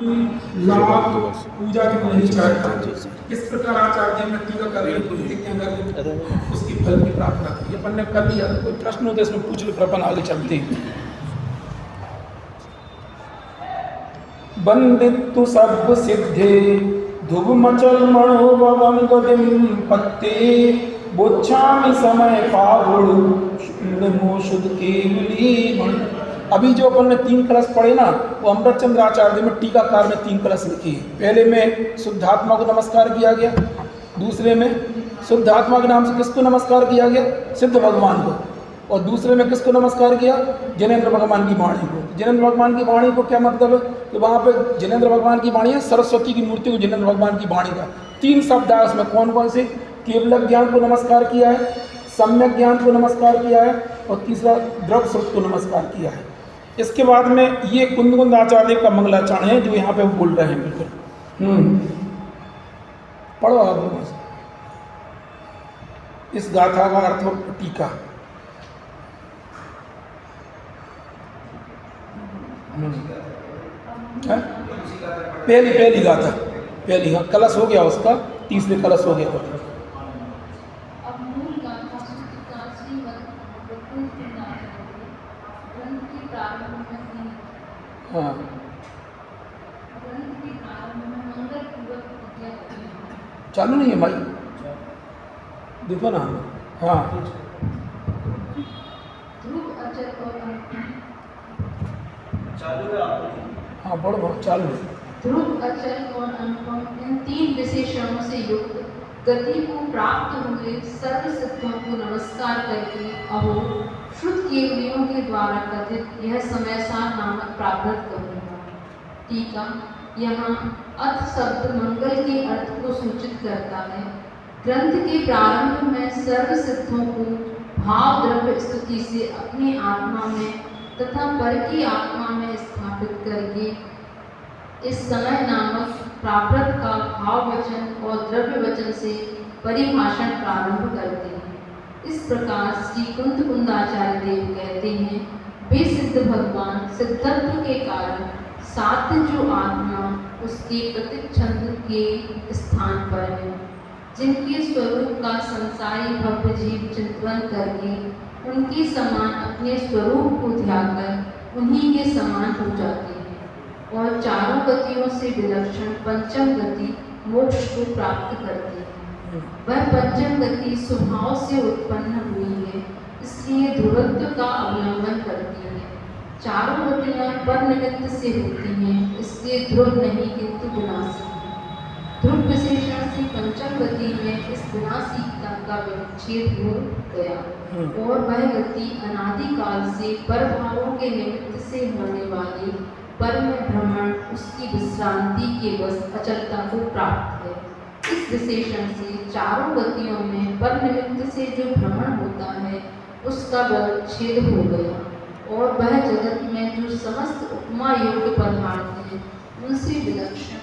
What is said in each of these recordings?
लाभ पूजा की नहीं चाहता। इस प्रकार आचार्य ने टीका कर उसकी फल की प्रार्थना की। अपन ने कर लिया, कोई प्रश्न हो तो इसमें पूछ लो, फिर अपन आगे चलते हैं। बंदितु सब सिद्धे धुब मचल मनोभवम गदिम पत्ते बोच्छामि समय पावुड़ शुद्ध केवली मण। अभी जो अपन ने 3 कलश पढ़े ना, वो अमृतचंद्र आचार्य में टीकाकार में 3 कलश लिखे हैं। पहले में शुद्धात्मा को नमस्कार किया गया, दूसरे में शुद्धात्मा के नाम से किसको नमस्कार किया गया? सिद्ध भगवान को। और दूसरे में किसको नमस्कार किया? जिनेंद्र भगवान की वाणी को। जिनेंद्र भगवान की वाणी को क्या मतलब है कि वहाँ पे जिनेंद्र भगवान की वाणी है, सरस्वती की मूर्ति को जिनेंद्र भगवान की वाणी का 3 शब्द है उसमें। कौन कौन से? केवल ज्ञान को नमस्कार किया है, सम्यक ज्ञान को नमस्कार किया है, और तीसरा द्रव श्रुत को नमस्कार किया है। इसके बाद में ये कुंद आचार्य का मंगलाचरण है जो यहाँ पे बोल रहे हैं। बिल्कुल पढ़ो आप लोगों से इस गाथा का अर्थ और टीका। पहली गाथा, पहली कलश हो गया उसका, तीसरे कलश हो गया। हाँ चालू नहीं है भाई, देखो ना। हाँ हाँ बढ़ो चालू है। ध्रुव, अचल और अनुपम इन 3 विशेषणों से युक्त गति को प्राप्त हुए सर्व सिद्धों को नमस्कार करके अहो शुद्ध केवलियों के द्वारा कथित यह समय सार नामक प्राप्त करूँगा। टीका। यहाँ अथ शब्द मंगल के अर्थ को सूचित करता है। ग्रंथ के प्रारंभ में सर्व सिद्धों को भाव द्रव्य स्तुति से अपनी आत्मा में तथा पर की आत्मा में स्थापित करके इस समय नामक प्राकृत का भाव वचन और द्रव्य वचन से परिभाषण प्रारंभ करते हैं। इस प्रकार श्री कुंदाचार्य देव कहते हैं, वे सिद्ध भगवान सिद्धत्व के कारण साध्य जो आत्मा उसके प्रतिच्छंद के स्थान पर है, जिनके स्वरूप का संसारी भव्य जीव चिंतन करके उनके समान अपने स्वरूप को ध्याकर उन्हीं के समान हो जाते हैं और चारों गतियों से विलक्षण पंचम गति मोक्ष को प्राप्त करती है। वह पंचम गति स्वभाव से उत्पन्न हुई है, इसलिए ध्रुवत्व का अवलंबन करती है। चारों गतियाँ पर निमित्त से होती हैं, इसलिए ध्रुव नहीं किंतु विनाशी है। ध्रुव विशेषण से पंचम गति में इस विनाशीता का विच्छेद हो गया और वह गति अनादिकाल से परभावों के निमित्त से होने वाली पर में भ्रमण उसकी विश्रांति के बस अचलता को प्राप्त है। इस विशेषण से चारों गतियों में पर निमित्त से जो भ्रमण होता है उसका बल छेद हो गया और वह जगत में जो समस्त उपमा योग्य पदार्थ हैं उनसे विलक्षण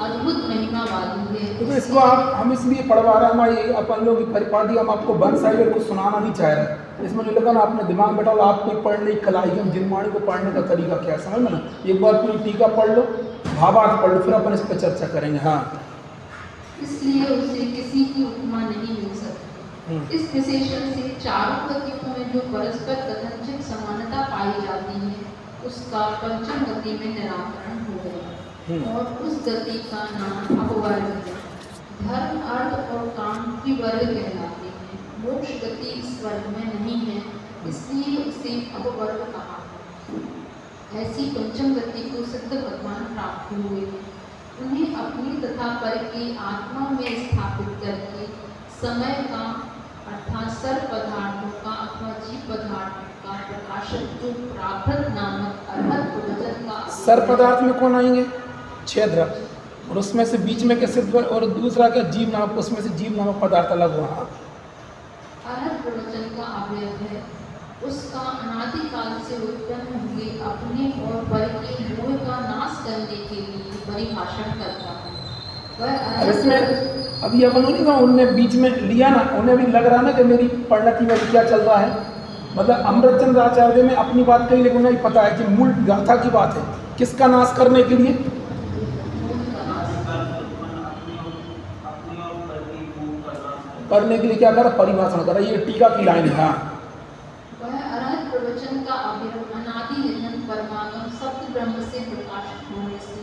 अद्भुत महिमा वाली है। तो इसको हम इसलिए पढ़वा रहे हैं, ये अपन लोग की परिपाटी हम आपको वन साइड कुछ सुनाना नहीं चाह रहे। इसमें जो लगा ना अपने दिमाग में बैठा, आप कोई पढ़ने की कला है, जिनवाणी को पढ़ने का तरीका क्या है समझ में ना। एक बार पूरी टीका पढ़ लो, भावार्थ पढ़ लो, फिर अपन इस पर चर्चा करेंगे। हाँ इसलिए उसे किसी की उपमा नहीं मिल सकती। इस विशेषण से चारों गतियों में जो परस्पर कथनचित समानता पाई जाती है उसका पंचम गति में निराकरण हो गया और उस गति का नाम अपवर्ग है। धर्म अर्थ और काम की वर्ग कहलाते हैं। मोक्ष गति इस वर्ग में नहीं है, इसलिए उसे अपवर्ग कहा। ऐसी पंचम गति को सिद्ध भगवान प्राप्त हुए हैं। उन्हें अपनी तथा पर की आत्मा में स्थापित करके समय का अर्थात सर्व पदार्थों का अथवा जीव पदार्थों का प्रकाशक जो प्राकृत नामक अर्हत वचन का सर्व पदार्थ में कौन आएंगे? 6 द्रव्य, और उसमें से बीच में क्या सिद्ध और दूसरा क्या जीव नामक, उसमें से जीव नामक पदार्थ अलग हुआ। अर्हत वचन का अवयव है, उसका अनादिकाल से उत्पन्न हुए अपने और पर के मोह का नाश करने के लिए परिभाषण करता है। वह इसमें अभी अपन नहीं कहा, उनने बीच में लिया ना, उन्हें भी लग रहा ना कि मेरी परिणति में क्या चल रहा है। मतलब अमृतचंद्र आचार्य में अपनी बात कही, लेकिन उन्हें पता है कि मूल गाथा की बात है। किसका नाश करने के लिए? करने के लिए क्या करा? परिभाषण करा। ये टीका की लाइन है। हाँ, वह अनंत प्रवचन का अभिन्न अनादि निधन परमागम सत्य ब्रह्म से प्रकाशित होने से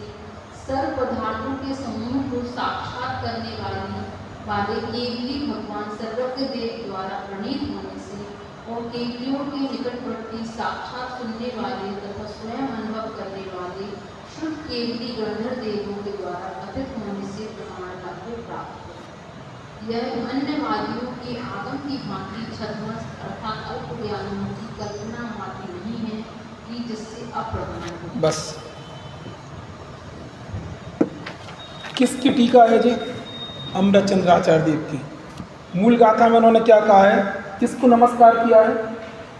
सर्व पदार्थों के समूह को साक्षात करने वाले केवली भगवान सर्वज्ञ देव द्वारा प्रणीत होने से और केवलियों के निकटवर्ती साक्षात सुनने वाले तथा स्वयं अनुभव करने वाले शुद्ध केवली गणधर देवों के द्वारा कथित होने से प्रमाणता को प्राप्त हो। यह अन्यवादियों के आगम की भांति छद्मस्त अर्थात अल्प ज्ञानियों की कल्पना मात्र नहीं है कि जिससे अप्रमाण हो। बस। किसकी टीका है जी? अमृतचंद्र आचार्य देव की। मूल गाथा में उन्होंने क्या कहा है? किसको नमस्कार किया है?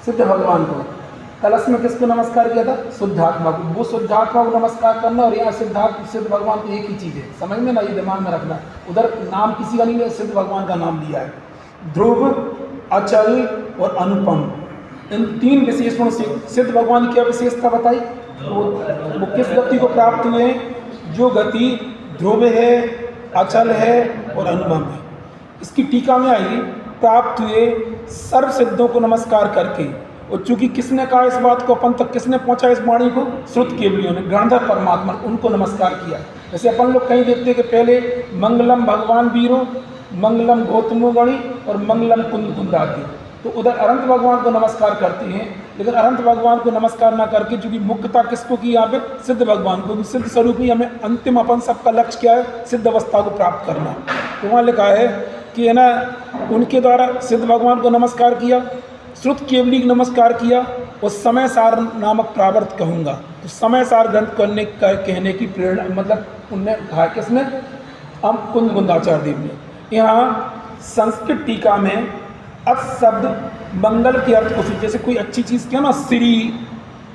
सिद्ध भगवान को। कलश में किसको नमस्कार किया था? शुद्धात्मा को। वो शुद्धात्मा को नमस्कार करना और यहाँ सिद्ध भगवान को एक ही चीज़ है। समझ में ना, ये दिमाग में रखना। उधर नाम किसी का नहीं है, सिद्ध भगवान का नाम लिया है। ध्रुव, अचल और अनुपम, इन 3 विशेषणों से सिद्ध भगवान की क्या विशेषता बताई? वो किस गति को प्राप्त हुए हैं? जो गति ध्रुव है, अचल है और अनुपम है। इसकी टीका में आएगी, प्राप्त हुए सर्व सिद्धों को नमस्कार करके। और चूंकि किसने कहा इस बात को अपन तक, किसने पहुंचा इस वाणी को? श्रुत केवलियों ने, गणधर परमात्मा, उनको नमस्कार किया। जैसे अपन लोग कहीं देखते हैं कि पहले मंगलम भगवान वीरो, मंगलम गौतमो गणी और मंगलम कुंद कुंदाती, तो उधर अनंत भगवान को नमस्कार करते हैं। लेकिन अनंत भगवान को नमस्कार ना करके चूंकि मुख्यता किसको की यहाँ पे? सिद्ध भगवान को। सिद्ध स्वरूप ही हमें अंतिम अपन सबका लक्ष्य क्या है? सिद्ध अवस्था को प्राप्त करना। तो वहाँ लिखा है कि है ना, उनके द्वारा सिद्ध भगवान को नमस्कार किया, श्रुत केवली नमस्कार किया और समय सार नामक प्रावर्त कहूँगा। तो समय सार ग्रंथ कहने की प्रेरणा मतलब उनने कहा, किसने? कुंद कुंदाचार्य देव ने। यहाँ संस्कृत टीका में अत शब्द मंगल के अर्थ को, जैसे कोई अच्छी चीज़ क्या ना, श्री,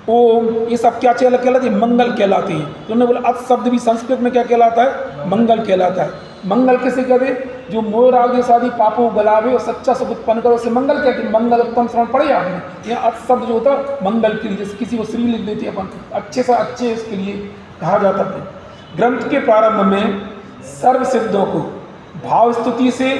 ओम, ये सब क्या कहलाते हैं? मंगल कहलाते हैं। तो उन्होंने बोला अत शब्द भी संस्कृत में क्या कहलाता है? मंगल कहलाता है। मंगल किसे कहते? जो मोर आगे शादी पापों गलावे और सच्चा सुख उत्पन्न करो, उसे मंगल कहते हैं। मंगल उत्तम श्रवण पढ़े आपने? यहाँ अत शब्द जो होता है मंगल के लिए, जैसे किसी को श्री लिख देते अपन, अच्छे से अच्छे इसके लिए कहा जाता है। ग्रंथ के प्रारंभ में सर्व सिद्धों को भाव स्तुति से,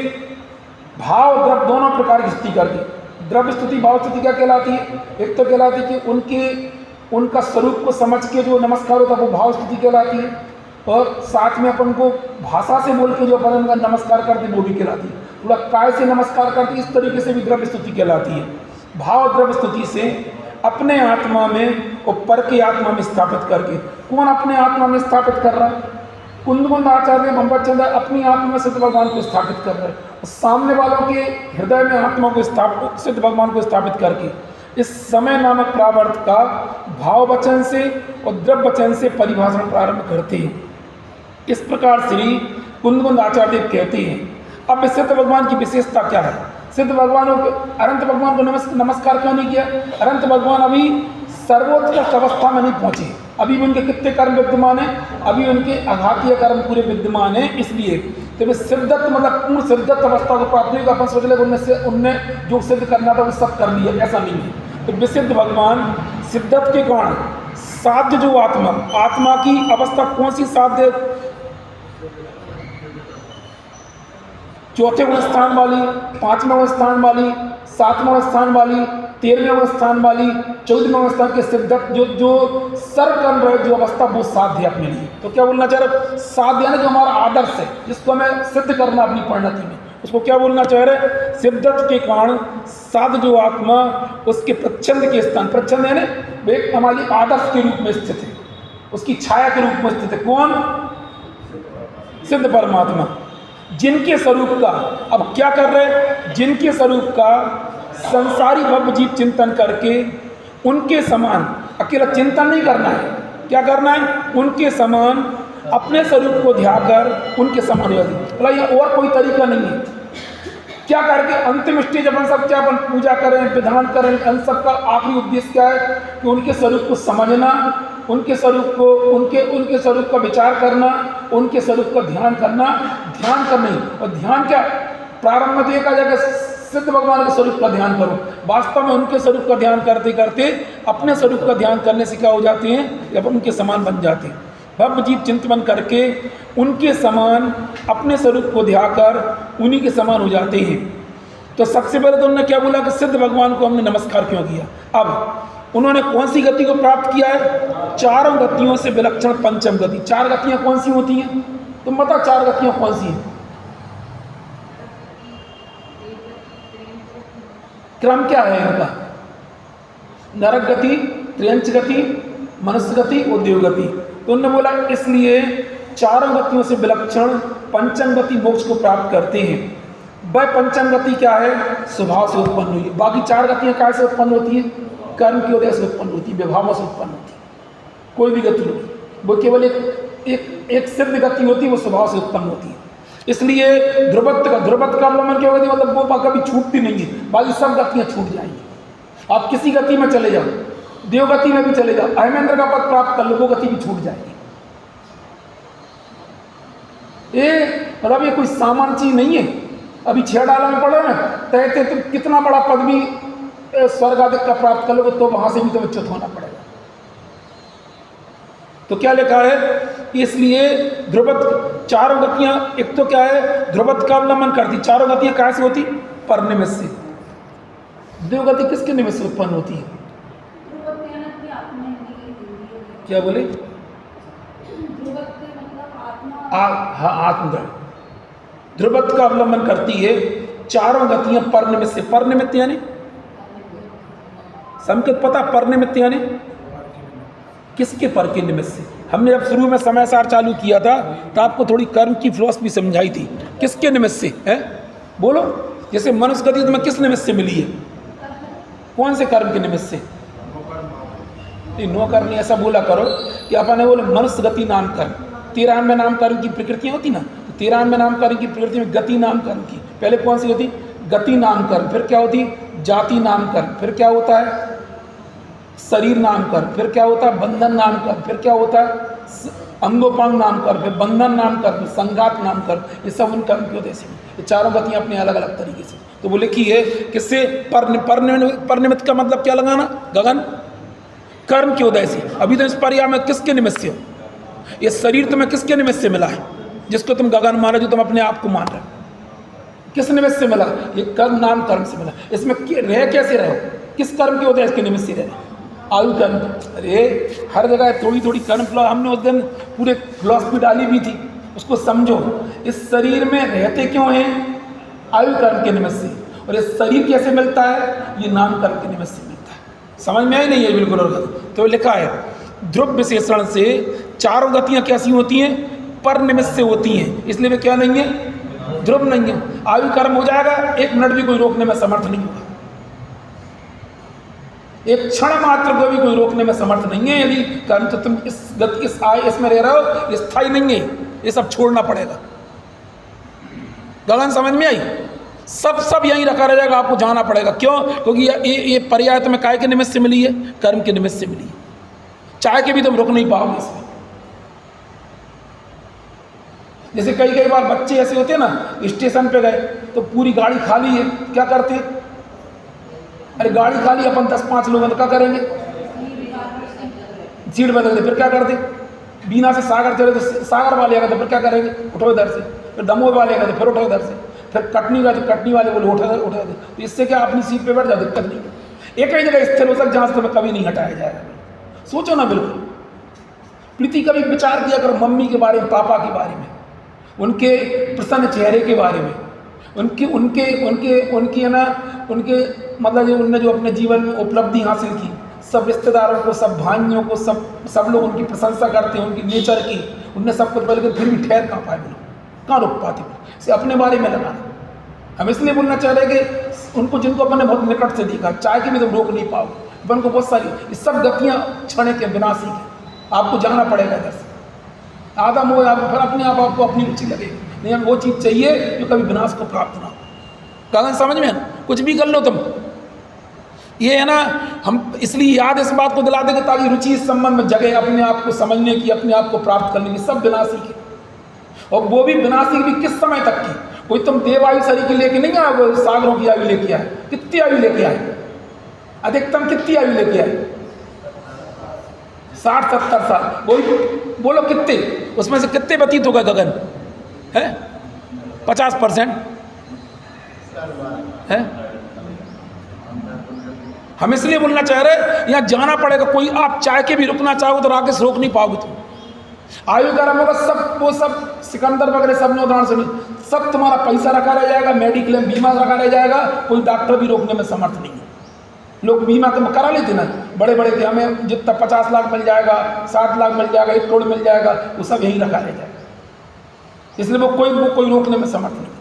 भाव द्रव्य दोनों प्रकार की स्तुति कर दी। द्रव्य स्तुति, भाव स्तुति क्या कहलाती है? एक तो कहलाती है कि उनका स्वरूप को समझ के जो नमस्कार होता है वो भाव स्तुति कहलाती है, और साथ में अपन को भाषा से बोल के जो अपन उनका नमस्कार करते वो भी कहलाती है। थोड़ा काय से नमस्कार करती, इस तरीके से भी द्रव्य स्तुति कहलाती है। भाव द्रव्य स्तुति से अपने आत्मा में और पर की आत्मा में स्थापित करके। कौन अपने आत्मा में स्थापित कर रहा है? कुंद कुंदाचार्य अमृतचंद्र अपनी आत्मा में सिद्ध भगवान को स्थापित कर रहे हैं। सामने वालों के हृदय में आत्मा को स्थापित, सिद्ध भगवान को स्थापित करके इस समय नामक प्रावर्त का भाव वचन से और द्रव्य वचन से परिभाषण प्रारंभ करते हैं। इस प्रकार श्री कुंद कुंदाचार्य कहते हैं। अब सिद्ध भगवान की विशेषता क्या है? सिद्ध भगवानों को, अनंत भगवान को नमस्कार क्यों नहीं किया? अनंत भगवान अभी सर्वोत्कृष्ट अवस्था में नहीं पहुँचे, अभी भी उनके कितने कर्म विद्यमान हैं? अभी उनके आघातीय कर्म पूरे विद्यमान हैं। इसलिए तो वे सिद्धत्व मतलब पूर्ण सिद्धत्व अवस्था को प्राप्त नहीं, अपन सोच ले उनने जो सिद्ध करना था वो सब कर लिया, ऐसा नहीं है। तो विसिद्ध भगवान सिद्धत्व के कारण साध्य जो आत्मा की अवस्था कौन सी साध्य? चौथे गुण स्थान वाली, 5वें गुण स्थान वाली, 7वें गुण स्थान वाली, 13वें गुण स्थान वाली, 14वें गुण स्थान के सिद्धत्व जो सर्व कर्म रहे जो अवस्था वो साध्य है अपने लिए। तो क्या बोलना चाह रहे? साध्य है जो हमारा आदर्श है, जिसको हमें सिद्ध करना अपनी परिणति में, उसको क्या बोलना चाह रहे? सिद्धत्व के कारण साध जो आत्मा उसके प्रच्छंद के स्थान, प्रच्छंद है ना, एक हमारी आदर्श के रूप में स्थित है, उसकी छाया के रूप में स्थित है। कौन? सिद्ध परमात्मा, जिनके स्वरूप का अब क्या कर रहे? जिनके स्वरूप का संसारी भव्य जीव चिंतन करके उनके समान, अकेला चिंतन नहीं करना है, क्या करना है? उनके समान अपने स्वरूप को ध्यान कर उनके समान हो जाती। मतलब ये और कोई तरीका नहीं है। क्या करके अंतिम स्टेज अपन सब क्या अपन पूजा करें, विधान करें, इन सब का आखिरी उद्देश्य क्या है? कि उनके स्वरूप को समझना, उनके स्वरूप को उनके स्वरूप का विचार करना, उनके स्वरूप का ध्यान करना। ध्यान करना ही, और ध्यान क्या प्रारंभ में देखा जाएगा सिद्ध भगवान के स्वरूप का ध्यान करो। वास्तव में उनके स्वरूप का ध्यान करते करते अपने स्वरूप का ध्यान करने से क्या हो जाते हैं, जब उनके समान बन जाते हैं। भव जीव चिंतन करके उनके समान अपने स्वरूप को ध्याकर उन्हीं के समान हो जाते हैं। तो सबसे पहले तो उन्होंने क्या बोला कि सिद्ध भगवान को हमने नमस्कार क्यों किया। अब उन्होंने कौन सी गति को प्राप्त किया है, चारों गतियों से विलक्षण पंचम गति। चार गतियां कौन सी होती हैं, तुम बताओ चार गतियां कौन सी हैं, क्रम क्या है इनका, नरक गति, त्रियंच गति, मनुष्य गति और देव गति। तो उन्होंने बोला इसलिए चारों गतियों से विलक्षण पंचम गति मोक्ष को प्राप्त करते हैं। वह पंचम गति क्या है, स्वभाव से उत्पन्न हुई है। बाकी चार गतियां क्या से उत्पन्न होती है, कर्म के उदय से उत्पन्न होती है, विभावों से उत्पन्न होती है। कोई भी गति नहीं, वो केवल एक सिद्ध गति होती है, वो स्वभाव से उत्पन्न होती है। इसलिए ध्रुवत्व का अवलंबन क्या होती है, मतलब वो कभी छूटती नहीं है, बाकी सब गतियां छूट जाएंगी। आप किसी गति में चले जाओ, देव गति में भी चले जाओ, अहमेंद्र का पद प्राप्त कर लो, वो गति भी छूट जाएगी। मतलब ये कोई सामान्य चीज नहीं है। अभी 6 डाला में पढ़ो ना, तैरते तुम कितना बड़ा पद भी स्वर्ग आदि का प्राप्त कर लो तो वहां से भी तुम्हें च्युत होना पड़ेगा। तो क्या लिखा है, इसलिए ध्रुवत चारों गतियां, एक तो क्या है ध्रुवत का अवलंबन करती, चारों गतियां कैसे होती, पर निमित्त से। देवगति किसके निमित्त से उत्पन्न होती है, क्या बोले, हाँ आत्मगण। ध्रुवत का अवलंबन करती है चारों गतियां पर निमित्त से। पर निमित्त यानी संकेत पता, पर निमित्त यानी किसके पर के निमित्त से। हमने जब शुरू में समय सार चालू किया था तो आपको थोड़ी कर्म की फिलॉसफी समझाई थी, किसके निमित्त से है, बोलो। जैसे मनुष्य गति तुम्हें किस निमित्त से मिली है, कौन से कर्म के निमित्त से, नो करनी ऐसा बोला करो कि अपन बोले मनुष्य गति नाम कर्म। 93 नाम कर्म की प्रकृतियां होती ना, तो 93 नाम कर्म की प्रकृति में गति नाम कर्म की पहले कौन सी होती, गति नाम कर्म, फिर क्या होती जाति नाम कर्म, फिर क्या होता है शरीर नाम कर्म, फिर क्या होता है बंधन नाम कर्म, फिर क्या होता है अंगोपांग नाम कर्म, फिर बंधन नाम कर्म, संघात नाम कर्म। ये सब उन कर्म की उद्देश्य में, ये चारों गतियां अपने अलग अलग तरीके से। तो वो लिखी है किससे, पर निमित्त का मतलब क्या लगाना, गगन कर्म के उदय से। अभी तो इस पर्याय में किसके निमित्त से हो, ये शरीर तुम्हें किसके निमित्त से मिला है, जिसको तुम गगन मान रहे, जो तुम अपने आप को मान रहे हो, किस निमित्त से मिला, ये कर्म नाम कर्म से मिला। इसमें रह कैसे रहो, किस कर्म के उदय के निमित्त से रहे, आयु कर्म। अरे हर जगह थोड़ी थोड़ी कर्म, हमने उस दिन पूरे फिलॉसफी डाली भी थी, उसको समझो। इस शरीर में रहते क्यों हैं, आयु कर्म के निमित्त से। और ये शरीर कैसे मिलता है, ये नाम कर्म के निमित्त से मिलता है। समझ में आई नहीं है बिल्कुल। और तो लिखा है ध्रुव विशेषण से चारों गतियां कैसी होती हैं, पर निमित्त से होती हैं, इसलिए वे क्या नहीं है, ध्रुव नहीं है। आयु कर्म हो जाएगा, 1 मिनट भी कोई रोकने में समर्थ नहीं होगा, एक क्षण मात्र को भी कोई रोकने में समर्थ नहीं है। यदि कर्म तो तुम इस गति इसमें रह रहे हो, स्थायी नहीं है, ये सब छोड़ना पड़ेगा। गगन समझ में आई, सब यहीं रखा रहेगा, आपको जाना पड़ेगा। क्यों, क्योंकि ये पर्याय तुम्हें काय के निमित्त से मिली है, कर्म के निमित्त से मिली है। चाहे के भी तुम रुक नहीं पाओगे इसमें। जैसे कई बार बच्चे ऐसे होते हैं ना, स्टेशन पे गए तो पूरी गाड़ी खाली है, क्या करते, अरे गाड़ी खाली, अपन 10-5 लोग हैं तो क्या करेंगे, सीट बदल दे। फिर क्या करते, बीना से सागर चले तो सागर वाले आगे तो फिर क्या करेंगे, उठो इधर से। फिर दमोह वाले आगे तो फिर उठो इधर से। फिर कटनी का तो कटनी वाले बोले उठो दे। तो इससे क्या, अपनी सीट पे बैठ जाओ, दिक्कत नहीं है। एक ही जगह स्थिर हो सकता जहाँ से तुम्हें कभी नहीं हटाया जाएगा। सोचो ना, बिल्कुल। प्रीति कभी विचार किया करो मम्मी के बारे में, पापा के बारे में, उनके प्रसन्न चेहरे के बारे में, उनकी है ना, उनके मतलब जो उनने जो अपने जीवन में उपलब्धि हासिल की, सब रिश्तेदारों को, सब भाइयों को, सब लोग उनकी प्रशंसा करते हैं, उनकी नेचर की। उनने सब कुछ बोल के फिर भी ठहर कहाँ पाए, बोलो कहाँ रुक पाते, इसे अपने बारे में लगाना। हम इसलिए बोलना चाह रहे कि उनको, जिनको अपने बहुत निकट से देखा, चाहे कि भी तुम रोक नहीं पाओगे। अपन को बहुत सारी ये सब गतियाँ क्षण के विनाशी के, आपको जाना पड़ेगा इधर से। आधा मोह आपको फिर अपने आप आपको अपनी रुचि लगेगी, नहीं हमें वो चीज़ चाहिए जो कभी विनाश को प्राप्त ना हो। गगन समझ में, कुछ भी कर लो तुम, ये है ना, हम इसलिए याद इस बात को दिला देंगे ताकि रुचि इस संबंध में जगह, अपने आप को समझने की, अपने आप को प्राप्त करने की, सब विनाशी की। और वो भी विनाशी भी किस समय तक की, कोई तुम देव आयु शरीर की लेके नहीं आए, सागरों की आयु लेके आए। कितनी आयु लेके आए? अधिकतम कितनी आयु लेके आए? 60-70 साल। वही बोलो कितने, उसमें से कितने व्यतीत हो गए गगन है? 50% है। हम इसलिए बोलना चाह रहे यहाँ जाना पड़ेगा। कोई आप चाह के भी रुकना चाहो तो राकेश रोक नहीं पाओगे तुम। आयु गर्म होगा सब, वो सब सिकंदर वगैरह सब ने उदाहरण सुनी, सब तुम्हारा पैसा रखा रह जाएगा, मेडिक्लेम बीमा रखा रह जाएगा, कोई डॉक्टर भी रोकने में समर्थ नहीं है। लोग बीमा तो करा लेते ना बड़े बड़े कि हमें जितना 50 लाख मिल जाएगा, 60 लाख मिल जाएगा, 1 करोड़ मिल जाएगा, वो सब यहीं रखा रह जाएगा। इसलिए वो कोई रोकने में समर्थ नहीं।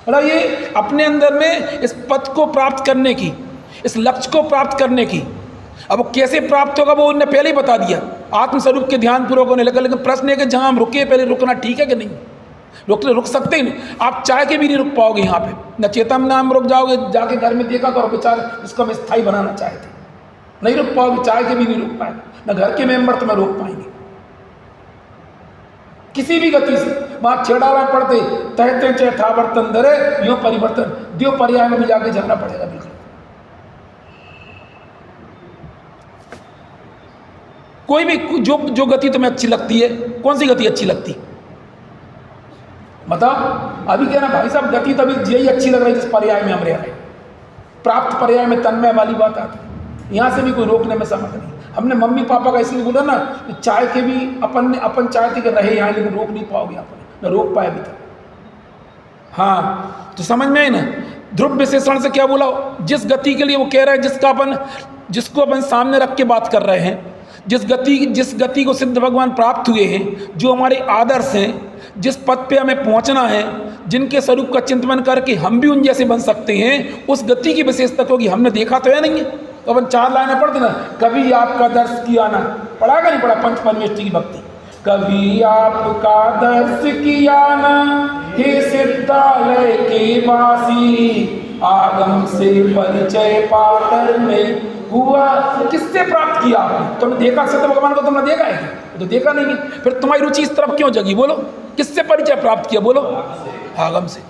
और ये अपने अंदर में इस पद को प्राप्त करने की, इस लक्ष्य को प्राप्त करने की, अब वो कैसे प्राप्त होगा वो उन्होंने पहले ही बता दिया। आत्मस्वरूप के ध्यान पूर्वक होने लगा। लेकिन प्रश्न है कि जहाँ हम रुके पहले रुकना ठीक है कि नहीं? रुक सकते ही नहीं। आप चाह के भी नहीं रुक पाओगे यहाँ पे। न चेतन नाम रुक जाओगे, जाके घर में देखा करो बेचारे इसको हम स्थायी बनाना चाहते, नहीं रुक पाओगे, चाह के भी नहीं रुक पाएंगे। न घर के मेंबर तुम्हें रोक पाएंगे किसी भी गति से। वहाँ छेड़ावा पड़ते तहते चाहे था बर्तन धरे, यो परिवर्तन दियो पर्याय में भी जाके जाना पड़ेगा। बिल्कुल कोई भी जो गति तुम्हें अच्छी लगती है, कौन सी गति अच्छी लगती बताओ? अभी कहना भाई साहब गति तभी यही अच्छी लग रही जिस पर्याय में हम रह रहे, प्राप्त पर्याय में तन्मय वाली बात आती है। यहाँ से भी कोई रोकने में समर्थ नहीं। हमने मम्मी पापा का इसलिए बोला ना कि चाय के भी अपन चाहते कि रहे यहाँ, लेकिन रोक नहीं पाओगे अपन, न रोक पाए अभी तक। हाँ तो समझ में आई ना? ध्रुव विशेषण से क्या बोला? जिस गति के लिए वो कह रहे हैं, जिसको अपन सामने रख के बात कर रहे हैं, जिस गति को सिद्ध भगवान प्राप्त हुए हैं, जो हमारे आदर्श हैं, जिस पद पे हमें पहुंचना है, जिनके स्वरूप का चिंतन करके हम भी उन जैसे बन सकते हैं, उस गति की विशेषता होगी। हमने देखा तो है नहीं है, तो अपन 4 लाइनें पढ़ते ना, कभी आपका दर्श किया ना, पढ़ा का नहीं पढ़ा? पंच परमेष्ठी की भक्ति। कभी आपका दर्श किया ना हे सिद्धालय के वासी, आगम से परिचय पाकर में हुआ। किससे प्राप्त किया आपने? तुमने देखा सिद्ध भगवान को? तुमने देखा है? तो देखा नहीं है, फिर तुम्हारी रुचि इस तरफ क्यों जगी? बोलो किससे परिचय प्राप्त किया? बोलो आगम से।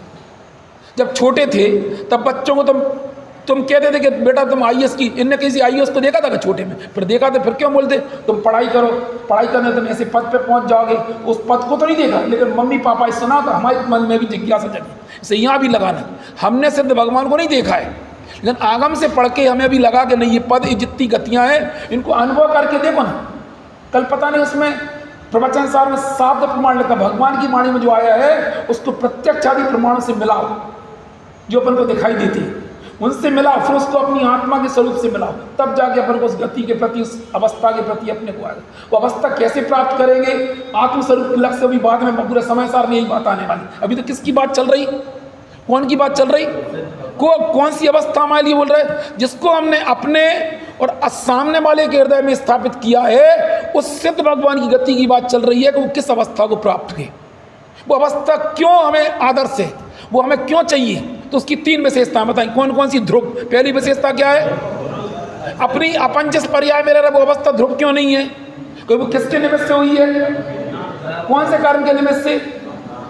जब छोटे थे तब बच्चों को तुम कहते थे कि बेटा तुम IAS की, इनने किसी IAS को देखा था कि छोटे में? फिर देखा तो फिर क्यों बोलते तुम पढ़ाई करो, पढ़ाई करने तुम ऐसे पद पे पहुंच जाओगे? उस पद को तो नहीं देखा, लेकिन मम्मी पापा इस सुना तो हमारे मन में भी जिज्ञासा जगी। इसे यहाँ भी लगाना, हमने सिद्ध भगवान को नहीं देखा है, लेकिन आगम से पढ़ के हमें भी लगा कि नहीं ये पद, जितनी गतियाँ हैं इनको अनुभव करके देखो ना। कल पता नहीं उसमें प्रवचन सार में शाब्द प्रमाण लिखा, भगवान की वाणी में जो आया है उसको प्रत्यक्ष आदि प्रमाणों से मिलाओ, जो अपन को दिखाई देती है उनसे मिलाओ, फिर उसको अपनी आत्मा के स्वरूप से मिलाओ, तब जाके अपन को उस गति के प्रति, उस अवस्था के प्रति अपने को आएगा। वो अवस्था कैसे प्राप्त करेंगे? आत्मस्वरूप के लक्ष्य भी बाद में पूरे समय सार में यही बात आने वाली। अभी तो किसकी बात चल रही? कौन की बात चल रही? कौन सी अवस्था हमारे लिए बोल रहे हैं? जिसको हमने अपने और सामने वाले के हृदय में स्थापित किया है, उस सिद्ध भगवान की गति की बात चल रही है कि वो किस अवस्था को प्राप्त हुए, वो अवस्था क्यों हमें आदर्श है, वो हमें क्यों चाहिए। तो उसकी 3 विशेषताएं बताई। कौन कौन सी? ध्रुव। पहली विशेषता क्या है? अपनी अपन जिस पर्याय में रह रहा वो अवस्था ध्रुव क्यों नहीं है? कोई वो किसके निमित्त से हुई है? कौन से कर्म के निमित्त से?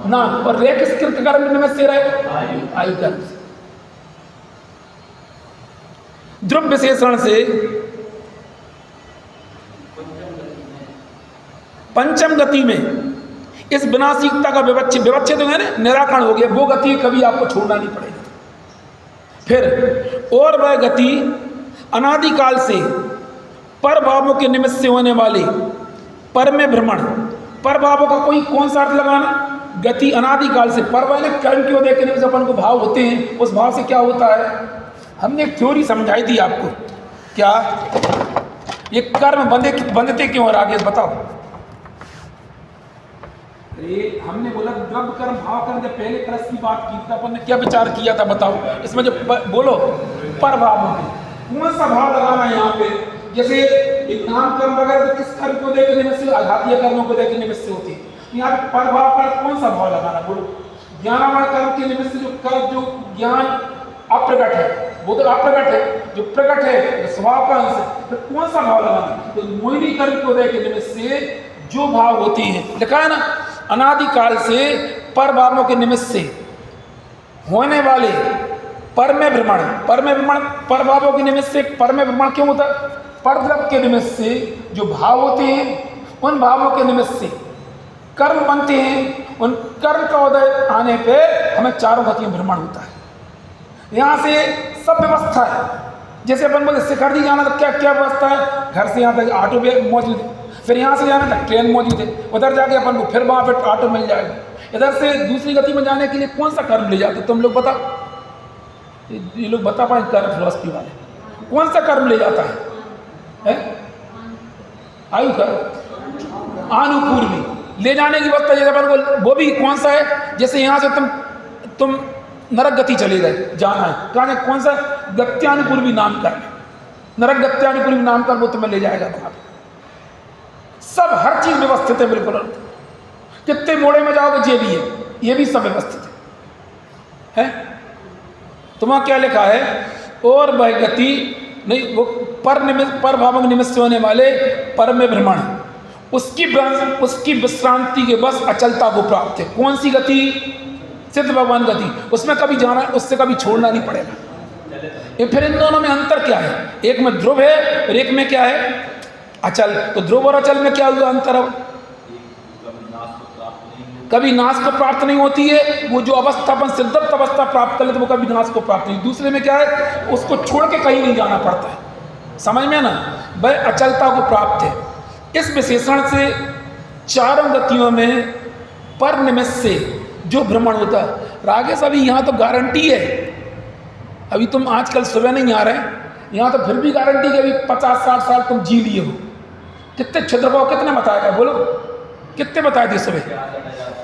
ना। और रे किस कर्म के निमित्त से रहे? आयु कर्म से। ध्रुव विशेषण से पंचम गति में इस विनाशिकता का विवच्छेद तो है ना, निराकरण हो गया। वो गति कभी आपको छोड़ना नहीं पड़ेगी। फिर और वह गति अनादिकाल से पर भावों के निमित्त से होने वाले पर में भ्रमण। पर भावों का कोई कौन सा अर्थ लगाना? गति अनादिकाल से। पर वाले कर्म की वजह के निमित्त अपन को भाव होते हैं, उस भाव से क्या होता है? हमने एक थ्योरी समझाई थी आपको। क्या? ये कर्म बंधते क्यों? और आगे बताओ। हमने बोला द्रव्य कर्म भाव कर्म, जब पहले क्रस की बात की थी अपन ने क्या विचार किया था? बताओ। इसमें जो बोलो पर भाव कौन सा भाव लगाना है यहाँ पे? जैसे एक नाम कर्म वगैरह तो किस कर्म को देखने में से, आघातीय कर्मों को देखने में से होती है। यहाँ पे पर भाव पर कौन सा भाव लगाना? बोलो। ज्ञानामय कर्म के निमित्त से जो ज्ञान अप्रगट है, वो तो अप्रगट है, जो प्रकट है स्वभाव का अंश है, तो कौन सा भाव लगाना? तो मोहिनी कर्म को देखने निमित्त से जो भाव होती है, लिखा है ना, अनादिकाल से पर भावों के निमित्त से होने वाले पर में भ्रमण, पर में भ्रमण पर भावों के निमित्त से पर में भ्रमण क्यों होता है? पर द्रव्य के निमित्त से जो भाव होते हैं उन भावों के निमित्त से कर्म बनते हैं, उन कर्म का उदय आने पे हमें चारों गतियों भ्रमण होता है। यहाँ से सब व्यवस्था है। जैसे अपन बोले शिखर जी जाना तो क्या क्या व्यवस्था है? घर से यहाँ तक ऑटो भी मौजूद है, फिर यहाँ से जाना तक ट्रेन मौजूद है, उधर जाके अपन को फिर वहाँ पे ऑटो मिल जाएगा। इधर से दूसरी गति में जाने के लिए कौन सा कर्म ले जाते? तुम लोग बता, ये लोग बता पाए कर्म फिलॉसफी वाले, कौन सा कर्म ले जाता है? आयु कर्म, आनुपूर्वी ले जाने की व्यवस्था। जैसे अपन को वो भी कौन सा है? जैसे यहाँ से तुम नरक गति चले गए, जाना है कहाँ है? कौन सा? गत्यानुपूर्वी नाम कर, नरक गत्यानुपूर्वी नाम कर, वो तुम्हें ले जाएगा वहाँ पे। सब हर चीज व्यवस्थित है बिल्कुल। कितने मोड़े में जाओगे ये भी है, ये भी सब व्यवस्थित है। तुम्हारा क्या लिखा है? और वह गति नहीं, वो पर निमित्त, पर भावों के निमित्त से होने वाले पर में भ्रमण, उसकी विश्रांति के बस अचलता को प्राप्त है। कौन सी गति? सिद्ध भगवान गति। उसमें कभी जाना, उससे कभी छोड़ना नहीं पड़ेगा। ये फिर इन दोनों में अंतर क्या है? एक में ध्रुव है और एक में क्या है? अचल। तो ध्रुव और अचल में क्या हुआ अंतर? अब कभी नाश को प्राप्त नहीं होती है। वो जो अवस्था अपन सिद्धत्व अवस्था प्राप्त कर ले तो वो कभी नाश को प्राप्त नहीं। दूसरे में क्या है? उसको छोड़ के कहीं नहीं जाना पड़ता है। समझ में ना? वह अचलता को प्राप्त है। इस विशेषण से चारों गतियों में पर निमित्त से जो भ्रमण होता है। रागेश अभी यहाँ तो गारंटी है, अभी तुम आजकल सुबह नहीं आ रहे यहाँ, तो फिर भी गारंटी कि अभी 50-60 साल तुम जी लिए हो। कितने क्षुद्रभाव कितने बताया गया? बोलो कितने बताए थे सुबह?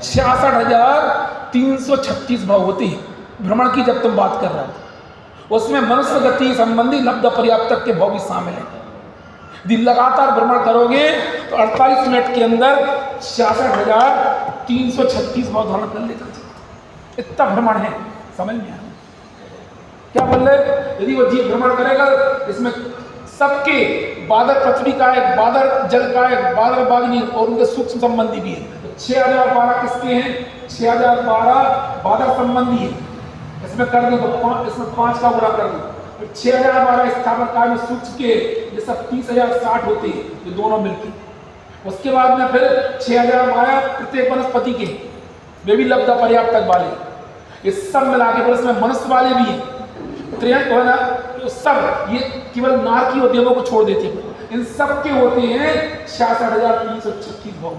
66,336 भाव होती है भ्रमण की जब तुम बात कर रहे हो। उसमें मनुष्य गति संबंधी लब्ध पर्याप्तक के भाव भी शामिल है। यदि लगातार भ्रमण करोगे तो 48 मिनट के अंदर 66,336 भाव धारण कर लेगा। इतना भ्रमण है, समझ में आया क्या बोल रहे? यदि वो जीव भ्रमण करेगा, इसमें सबके बादल पृथ्वी का है, बादल जल का है, बादल बागनी और उनके सूक्ष्म संबंधी भी है। तो 6012 किसके हैं? 6012 बादल संबंधी है। इसमें कर दो तो इसमें 5 का गुणा कर दो, 6012 स्थावर काय में सूक्ष्म के, ये सब 30,060 होते हैं, ये दोनों मिलकर। उसके बाद में फिर 6012 प्रत्येक वनस्पति के, वे भी लब्ध पर्याप्तक वाले। ये सब मिला के इसमें मनुष्य वाले भी हैं, त्रियंक है ना, तो सब ये केवल नारकी और देवों को छोड़ देते हैं। इन सब के होते हैं 66,336 भाव।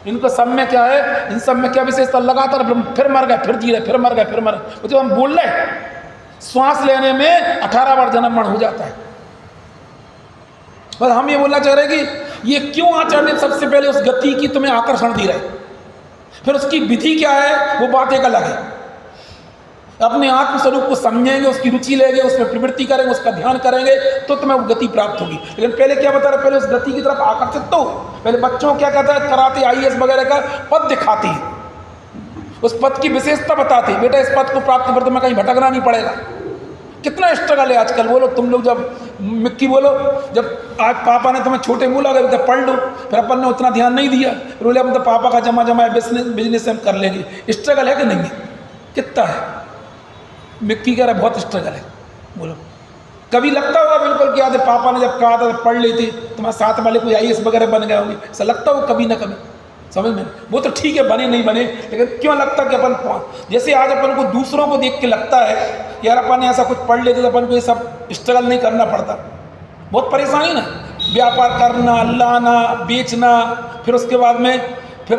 इनको सब में क्या है? इन सब में क्या विशेषता? लगातार फिर मर गए, फिर जी रहे, फिर मर गए, फिर मर गए। तो हम बोल रहे श्वास लेने में 18 बार जन्म मरण हो जाता है। बस हम ये बोलना चाह रहे हैं कि ये क्यों आचार्य सबसे पहले उस गति की तुम्हें आकर्षण दी रहे, फिर उसकी विधि क्या है वो बात एक अलग है। अपने आत्म स्वरूप को समझेंगे, उसकी रुचि लेंगे, उसमें प्रवृत्ति करेंगे, उसका ध्यान करेंगे तो तुम्हें वो गति प्राप्त होगी। लेकिन पहले क्या बता रहे? पहले उस गति की तरफ आकर्षित तो पहले बच्चों क्या कहता है? कराते IAS वगैरह का पद दिखाती है, उस पद की विशेषता बताती है। बेटा इस पद को प्राप्त कर तुम्हें कहीं भटकना नहीं पड़ेगा। कितना स्ट्रगल है आजकल। बोलो तुम लोग, जब मिक्की बोलो, जब आज पापा ने तुम्हें छोटे बोला अगर पढ़ लो, फिर अपन ने उतना ध्यान नहीं दिया, फिर बोले अब तो पापा का जमा है, बिजनेस हम कर लेंगे। स्ट्रगल है कि नहीं? कितना है? मिक्की कह रहा है बहुत स्ट्रगल है। बोलो कभी लगता होगा बिल्कुल कि याद पापा ने जब कहा था पढ़ लेते, तुम्हारे साथ वाले कोई IAS वगैरह बन गए होंगे, ऐसा लगता हो कभी ना कभी? समझ में? वो तो ठीक है बने नहीं बने, लेकिन क्यों लगता कि अपन, जैसे आज अपन को दूसरों को देख के लगता है कि यार अपन ऐसा कुछ पढ़ लेते तो अपन को ये सब स्ट्रगल नहीं करना पड़ता। बहुत परेशानी ना, व्यापार करना, लाना, बेचना, फिर उसके बाद में फिर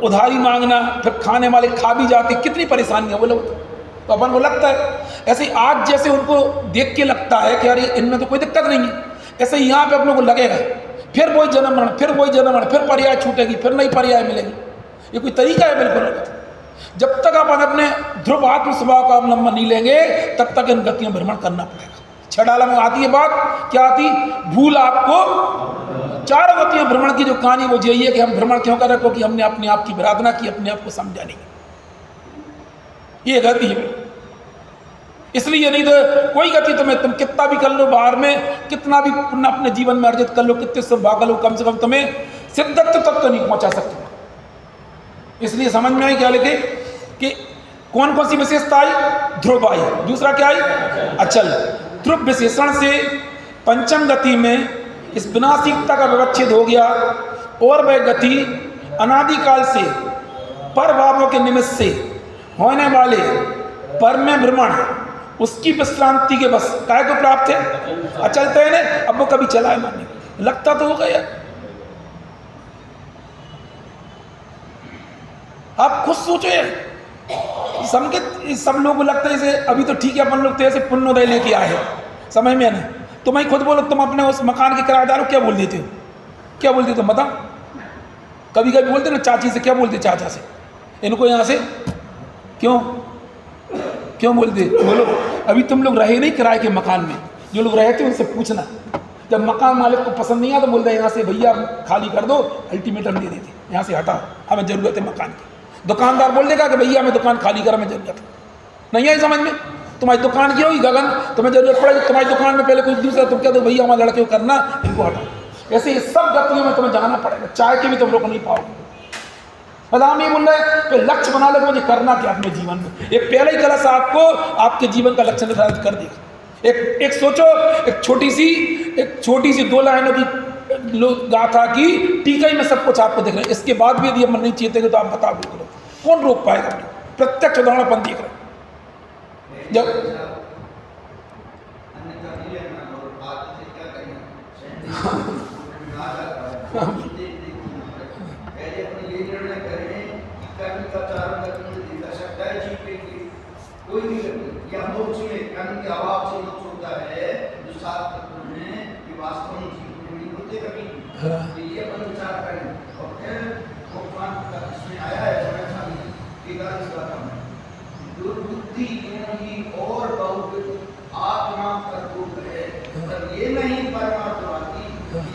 उधारी मांगना, फिर खाने वाले खा भी जाते, कितनी परेशानी है। बोलो तो अपन को लगता है। ऐसे आज जैसे उनको देख के लगता है कि यार इनमें तो कोई दिक्कत नहीं है, ऐसे यहाँ पे अपनों को लगेगा फिर वही जन्म मरण, फिर वही जन्म मरण, फिर पर्याय छूटेगी, फिर नई पर्याय मिलेगी। ये कोई तरीका है? बिल्कुल। जब तक अपन अपने ध्रुव आत्म स्वभाव का अवलंबन नहीं लेंगे तब तक इन गतियों भ्रमण करना पड़ेगा। 6 डाला में आती है बात, क्या आती? भूल आपको 4 गतियों भ्रमण की जो कहानी वो यही है कि हम भ्रमण क्यों कर रहे? क्योंकि हमने अपने आप की विराधना की, अपने आप को समझा नहीं। ये गति है। इसलिए नहीं तो कोई गति तुम कितना भी कर लो बाहर में, कितना भी पुण्य अपने जीवन में अर्जित कर लो, कितने सब भाग लो, कम से कम तुम्हें सिद्धत्व तक तो नहीं पहुंचा सकते। इसलिए समझ में आई क्या लिखे कि कौन कौन सी विशेषता आई? ध्रुव आई। दूसरा क्या आई? अचल। ध्रुव विशेषण से पंचम गति में इस विनाशिकता का व्यवच्छेद हो गया और वह गति अनादिकाल से पर भावों के निमित्त से होने वाले पर में भ्रमण उसकी विश्रांति के बस काय को प्राप्त है? अचल तो है। अब वो कभी चला है मानने लगता तो हो गया। आप खुद सोचो यार, सब लोगों को लगता है जैसे अभी तो ठीक है अपन लोग तो ऐसे पुण्योदय लेके आए हैं, समझ में ना। तुम ही खुद बोलो, तुम अपने उस मकान के किराएदार हो क्या बोल देते हो? क्या बोलते हो तुम बताओ? कभी कभी बोलते ना चाची से, क्या बोलते चाचा से? इनको यहाँ से क्यों बोलते? बोलो। अभी तुम लोग रहे नहीं किराए के मकान में, जो लोग रहते उनसे पूछना, जब मकान मालिक को पसंद नहीं आया तो बोलते हैं यहाँ से भैया खाली कर दो, अल्टीमेटम दे देते, यहाँ से हटाओ, हमें ज़रूरत है मकान की। दुकानदार बोल देगा कि भैया हमें दुकान खाली कर, हमें ज़रूरत है। नहीं आई समझ में? तुम्हारी दुकान की होगी गगन, तुम्हें जरूरत पड़ेगी तुम्हारी दुकान में पहले कुछ दूसरा, तुम क्या दो भैया हमारे लड़के को करना, इनको हटाओ। ऐसे ये सब गतियों में तुम्हें जाना पड़ेगा, चाय के भी तुम रोक नहीं पाओगे। हम ये बोल रहे हैं कि लक्ष्य बना लो कि मुझे करना क्या अपने जीवन में। ये पहले ही कलश आपको आपके जीवन का लक्ष्य निर्धारित कर देगा। एक सोचो, एक छोटी सी 2 लाइनों की गाथा की टीका ही में सब कुछ आपको दिख रहा है। इसके बाद भी यदि मन नहीं चेतेंगे तो आप बताओ बिल्कुल कौन रोक पाएगा? प्रत्यक्ष उदाहरण अपन देख रहे हैं। जब कोई भी या मोक्ष में कानून के अभाव से मोक्ष होता है, जो 7 तत्वों में कि वास्तव में जीवन नहीं होते कभी। तो ये अपन विचार करें और फिर भगवान का इसमें आया है समय दुर्बुद्धि की और बहुत आत्मा पर रूप है, पर ये नहीं परमात्मावादी,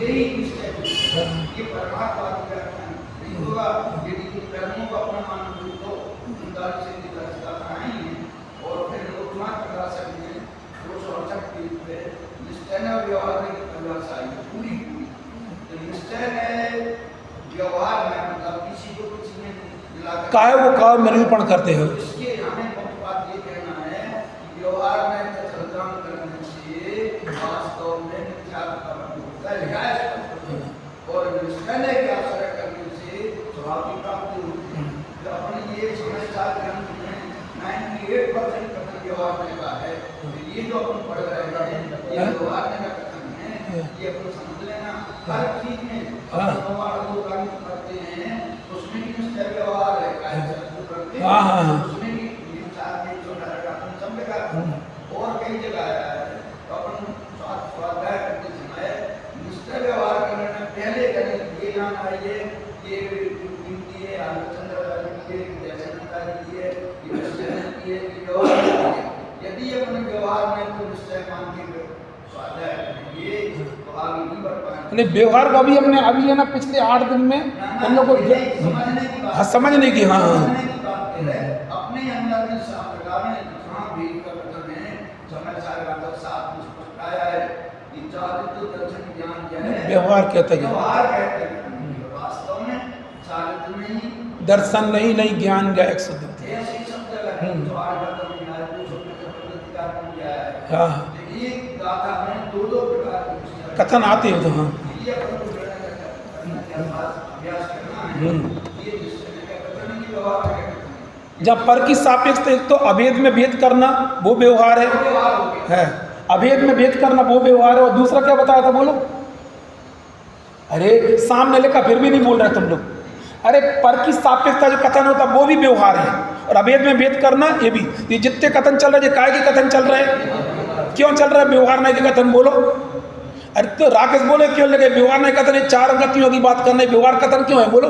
यही निश्चय ये परमात्मावादी व्याख्यान नहीं होगा यदि कर्मों को अपना मान लो तो उनका से और फिर लोकमान करा सकते हैं। 268 पे निश्चय न व्यवहार की परिभाषा है पूरी। तो निश्चय है व्यवहार में मतलब किसी को कुछ में मिलाकर काय वो काम निरूपण करते हो। इसके हमें मुख्य बात ये कहना है कि व्यवहार में तत्काल करने से वास्तव में मिथ्यात्व होता है और निश्चय के आश्रय करने से स्वभाव की प्राप्ति होती है। तो अपने ये समझदार ग्रंथ 98% कथन व्यवहार में का है। ये जो अपन पढ़ रहे हैं ये व्यवहार में का कथन है, ये अपन समझ लेना। हर चीज में व्यवहार को काम करते हैं उसमें भी निश्चय व्यवहार है, काय से करते हैं उसमें भी विचार में जो डायरेक्ट अपन समझेगा। और कई जगह आया है तो अपन स्वाध्याय करते समय निश्चय व्यवहार करने में पहले करें ये नाम आइए, ये गिनती है आलोचना की है, दर्शनकारी की है, यदि अपने व्यवहार में तो निश्चय मान के स्वाध्याय करेंगे तो आगे नहीं बढ़ पाएंगे। व्यवहार का भी हमने अभी है ना पिछले 8 दिन में हम लोग को समझने की अपने अंदर में प्रकार में जहाँ भी कथन है समाचार का साथ में स्पष्ट आया है कि चारित्र्य दर्शन ज्ञान क्या है? व्यवहार कहते हैं। व्यवहार कहते हैं वास्तव में चारित्र्य नहीं, दर्शन नहीं ज्ञान का एक शब्द ऐसे शब्द है जो आज तक में आया जो शब्द का प्रतिकार कर दिया है। हाँ एक गाथा में 2 प्रकार के कथन आते हैं। तो हाँ ये अपन को अभ्यास करना है। ये निश्चय का कथन की व्यवहार है। जब पर की सापेक्ष एक तो अभेद में भेद करना वो व्यवहार है, अभेद में भेद करना वो व्यवहार है। और दूसरा क्या बताया था बोलो? अरे सामने लिखा फिर भी नहीं बोल रहे तुम लोग। अरे पर की सापेक्षता जो कथन होता वो भी व्यवहार है और अभेद में भेद करना ये भी। ये जितने कथन चल रहे हैं काय के कथन चल रहे हैं? क्यों चल रहा है व्यवहार नहीं के कथन? बोलो। अरे तो राकेश बोले क्यों लगे व्यवहार नहीं कथन है? 4 गतियों की बात करना है, व्यवहार कथन क्यों है? बोलो।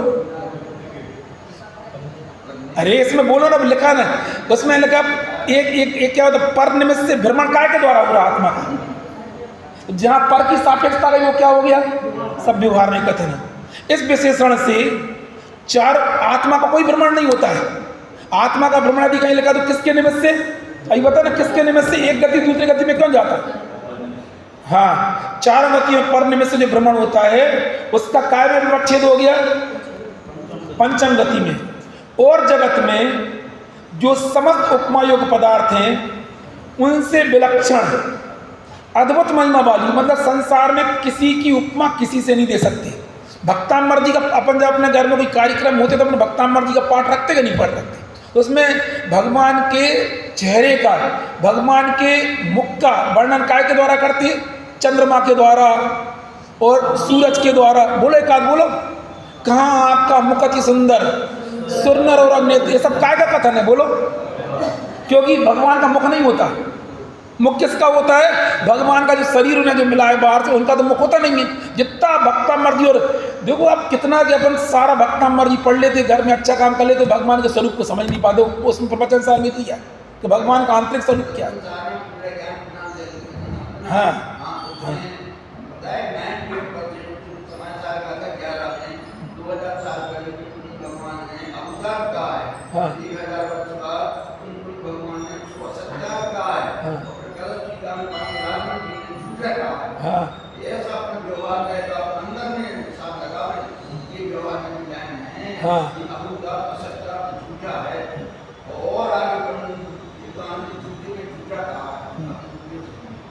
अरे इसमें बोलो ना, लिखा ना उसमें लिखा एक क्या होता पर निमित्त से भ्रमण काय के द्वारा हो रहा आत्मा का। जहां पर की सापेक्षता रही वो क्या हो गया? सब व्यवहार नहीं कथन है। इस विशेषण से 4 आत्मा का कोई भ्रमण नहीं होता है। आत्मा का भ्रमण यदि कहीं लिखा तो किसके निमित्त से? अभी बता ना किसके निमित्त से एक गति दूसरी गति में क्यों जाता है? हाँ 4 गतियों पर निमित्त से जो भ्रमण होता है उसका काय में विवच्छेद हो गया पंचम गति में। और जगत में जो समस्त उपमा योग्य पदार्थ हैं उनसे विलक्षण अद्भुत महिमा वाली, मतलब संसार में किसी की उपमा किसी से नहीं दे सकती। भक्तामृत जी का अपन जब अपने घर में कोई कार्यक्रम होते तो अपने भक्तामृत जी का पाठ रखते कि नहीं पढ़ रखते, तो उसमें भगवान के चेहरे का, भगवान के मुख का वर्णन काय के द्वारा करती है? चंद्रमा के द्वारा और सूरज के द्वारा। बोलो एक आध बोलो, कहाँ आपका मुख अति सुंदर, सुरनर और अग्नेत्र, ये सब काय का कथन है? बोलो। क्योंकि भगवान का मुख नहीं होता। मुख किसका होता है? भगवान का जो शरीर उन्हें जो मिला है बाहर से, उनका तो मुख होता नहीं है। जितना भक्तामृत जी, और देखो आप कितना कि अपन सारा भक्तामृत जी पढ़ लेते, घर में अच्छा काम कर लेते, भगवान के स्वरूप को समझ नहीं पाते। उसमें प्रवचन सार में दिया कि भगवान का आंतरिक स्वरूप क्या है। हाँ हाँ हाँ हाँ